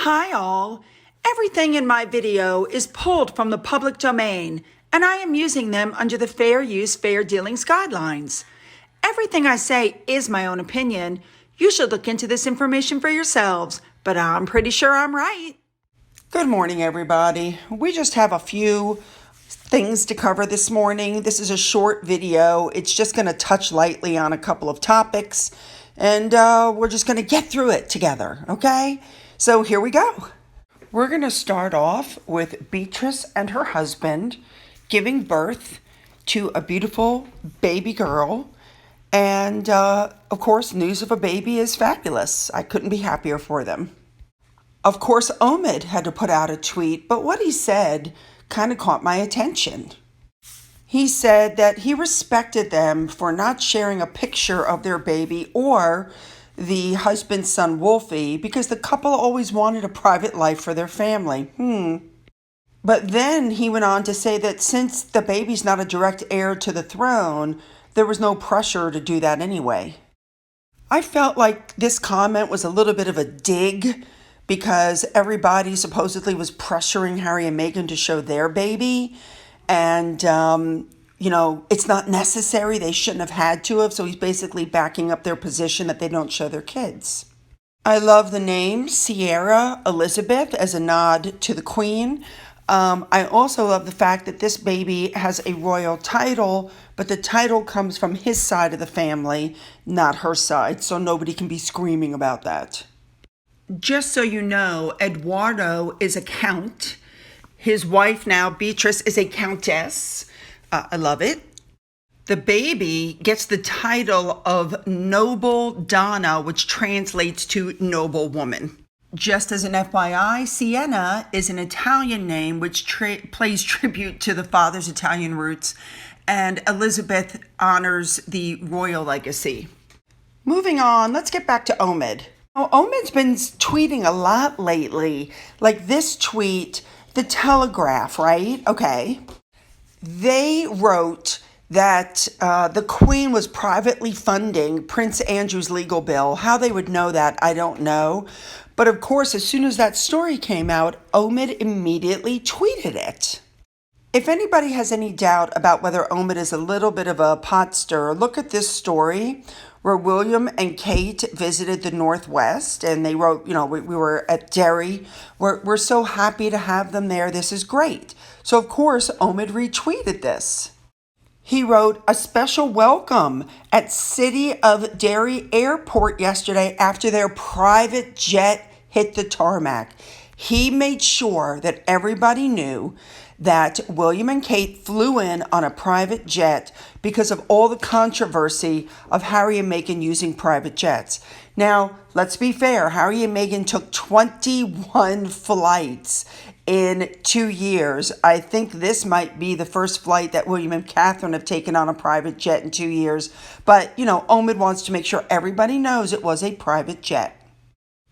Hi all! Everything in my video is pulled from the public domain, and I am using them under the Fair Use, Fair Dealings guidelines. Everything I say is my own opinion. You should look into this information for yourselves, but I'm pretty sure I'm right. Good morning, everybody. We just have a few things to cover this morning. This is a short video. It's just going to touch lightly on a couple of topics, and we're just going to get through it together, okay? So here we go. We're going to start off with Beatrice and her husband giving birth to a beautiful baby girl. And, of course, news of a baby is fabulous. I couldn't be happier for them. Of course, Omid had to put out a tweet, but what he said kind of caught my attention. He said that he respected them for not sharing a picture of their baby or the husband's son, Wolfie, because the couple always wanted a private life for their family. But then he went on to say that since the baby's not a direct heir to the throne, there was no pressure to do that anyway. I felt like this comment was a little bit of a dig because everybody supposedly was pressuring Harry and Meghan to show their baby. And, it's not necessary. They shouldn't have had to have. So he's basically backing up their position that they don't show their kids. I love the name Sierra Elizabeth as a nod to the Queen. I also love the fact that this baby has a royal title, but the title comes from his side of the family, not her side. So nobody can be screaming about that. Just so you know, Eduardo is a count. His wife now, Beatrice, is a countess. I love it. The baby gets the title of Noble Donna, which translates to noble woman. Just as an FYI, Sienna is an Italian name which plays tribute to the father's Italian roots, and Elizabeth honors the royal legacy. Moving on, let's get back to Omid. Omid's been tweeting a lot lately, like this tweet, The Telegraph, right? Okay. They wrote that the Queen was privately funding Prince Andrew's legal bill. How they would know that, I don't know. But of course, as soon as that story came out, Omid immediately tweeted it. If anybody has any doubt about whether Omid is a little bit of a pot stirrer, look at this story where William and Kate visited the Northwest and they wrote, we were at Derry. We're so happy to have them there. This is great. So, of course, Omid retweeted this. He wrote a special welcome at City of Derry Airport yesterday after their private jet hit the tarmac. He made sure that everybody knew that William and Kate flew in on a private jet because of all the controversy of Harry and Meghan using private jets. Now, let's be fair. Harry and Meghan took 21 flights in 2 years. I think this might be the first flight that William and Catherine have taken on a private jet in 2 years. But, Omid wants to make sure everybody knows it was a private jet.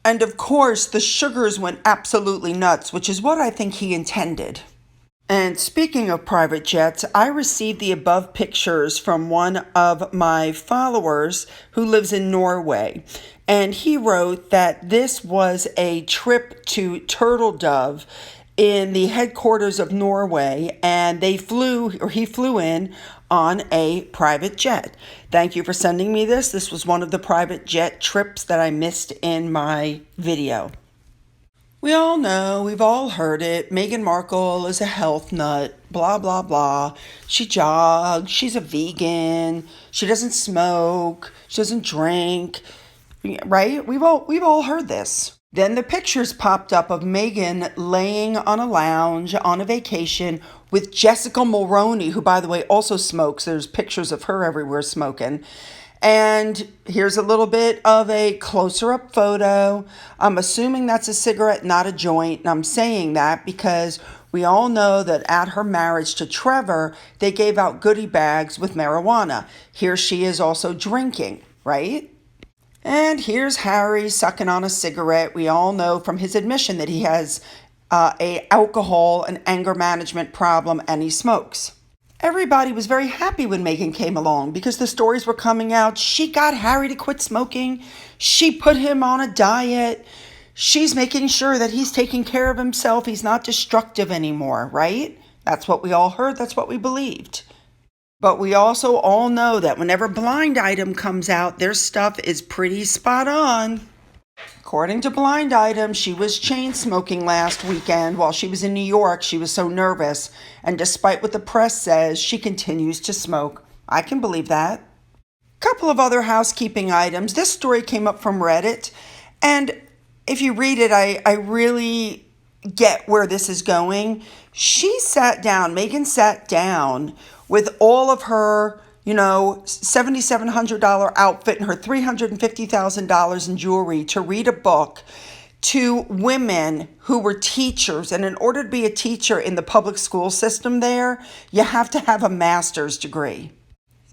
And of course, the sugars went absolutely nuts, which is what I think he intended. And speaking of private jets, I received the above pictures from one of my followers who lives in Norway. And he wrote that this was a trip to Turtle Dove in the headquarters of Norway, and he flew in on a private jet. Thank you for sending me this. This was one of the private jet trips that I missed in my video. We all know, we've all heard it. Meghan Markle is a health nut, blah, blah, blah. She jogs, she's a vegan, she doesn't smoke, she doesn't drink, right? We've all heard this. Then the pictures popped up of Meghan laying on a lounge on a vacation with Jessica Mulroney, who, by the way, also smokes. There's pictures of her everywhere smoking. And here's a little bit of a closer-up photo. I'm assuming that's a cigarette, not a joint. And I'm saying that because we all know that at her marriage to Trevor, they gave out goodie bags with marijuana. Here she is also drinking, right? And here's Harry sucking on a cigarette. We all know from his admission that he has a alcohol and anger management problem, and he smokes. Everybody was very happy when Meghan came along because the stories were coming out. She got Harry to quit smoking. She put him on a diet. she's making sure that he's taking care of himself. He's not destructive anymore, right? That's what we all heard. That's what we believed. But we also all know that whenever Blind Item comes out, their stuff is pretty spot on. According to Blind Item, she was chain smoking last weekend while she was in New York. She was so nervous. And despite what the press says, she continues to smoke. I can believe that. Couple of other housekeeping items. This story came up from Reddit. And if you read it, I really get where this is going. Megan sat down with all of her, $7,700 outfit and her $350,000 in jewelry to read a book to women who were teachers. And in order to be a teacher in the public school system there, you have to have a master's degree.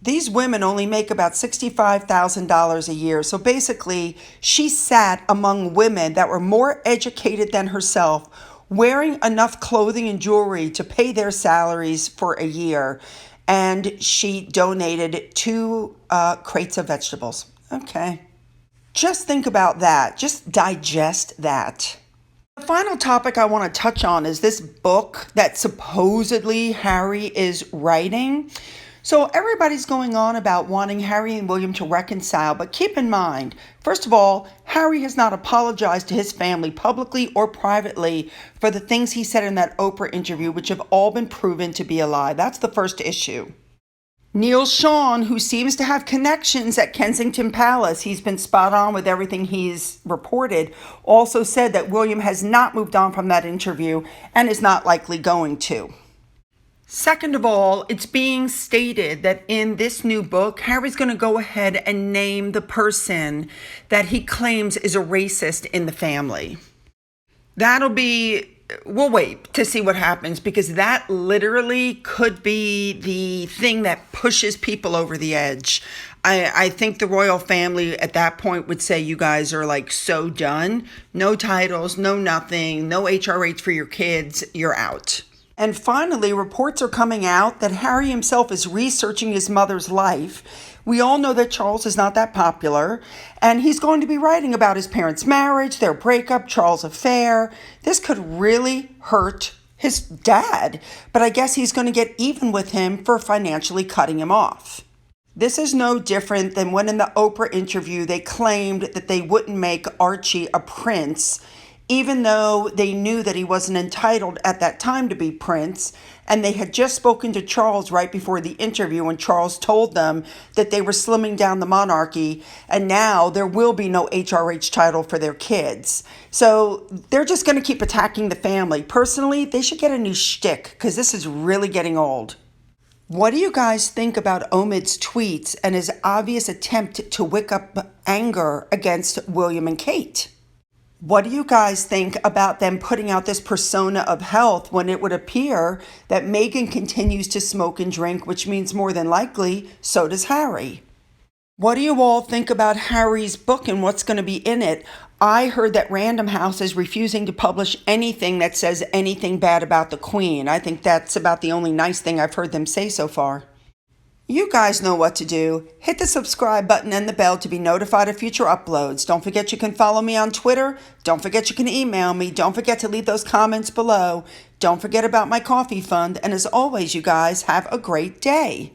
These women only make about $65,000 a year. So basically, she sat among women that were more educated than herself, wearing enough clothing and jewelry to pay their salaries for a year. And she donated 2 crates of vegetables. Okay. Just think about that. Just digest that. The final topic I want to touch on is this book that supposedly Harry is writing. So everybody's going on about wanting Harry and William to reconcile, but keep in mind, first of all, Harry has not apologized to his family publicly or privately for the things he said in that Oprah interview, which have all been proven to be a lie. That's the first issue. Neil Sean, who seems to have connections at Kensington Palace, he's been spot on with everything he's reported, also said that William has not moved on from that interview and is not likely going to. Second of all, it's being stated that in this new book, Harry's going to go ahead and name the person that he claims is a racist in the family. We'll wait to see what happens, because that literally could be the thing that pushes people over the edge. I think the royal family at that point would say, you guys are like so done. No titles, no nothing, no HRH for your kids, you're out. And finally, reports are coming out that Harry himself is researching his mother's life. We all know that Charles is not that popular, and he's going to be writing about his parents' marriage, their breakup, Charles' affair. This could really hurt his dad, but I guess he's going to get even with him for financially cutting him off. This is no different than when in the Oprah interview they claimed that they wouldn't make Archie a prince, even though they knew that he wasn't entitled at that time to be prince. And they had just spoken to Charles right before the interview, when Charles told them that they were slimming down the monarchy, and now there will be no HRH title for their kids. So they're just going to keep attacking the family. Personally, they should get a new shtick, because this is really getting old. What do you guys think about Omid's tweets and his obvious attempt to wick up anger against William and Kate? What do you guys think about them putting out this persona of health when it would appear that Meghan continues to smoke and drink, which means more than likely, so does Harry? What do you all think about Harry's book and what's going to be in it? I heard that Random House is refusing to publish anything that says anything bad about the Queen. I think that's about the only nice thing I've heard them say so far. You guys know what to do. Hit the subscribe button and the bell to be notified of future uploads. Don't forget you can follow me on Twitter. Don't forget you can email me. Don't forget to leave those comments below. Don't forget about my coffee fund. And as always, you guys have a great day.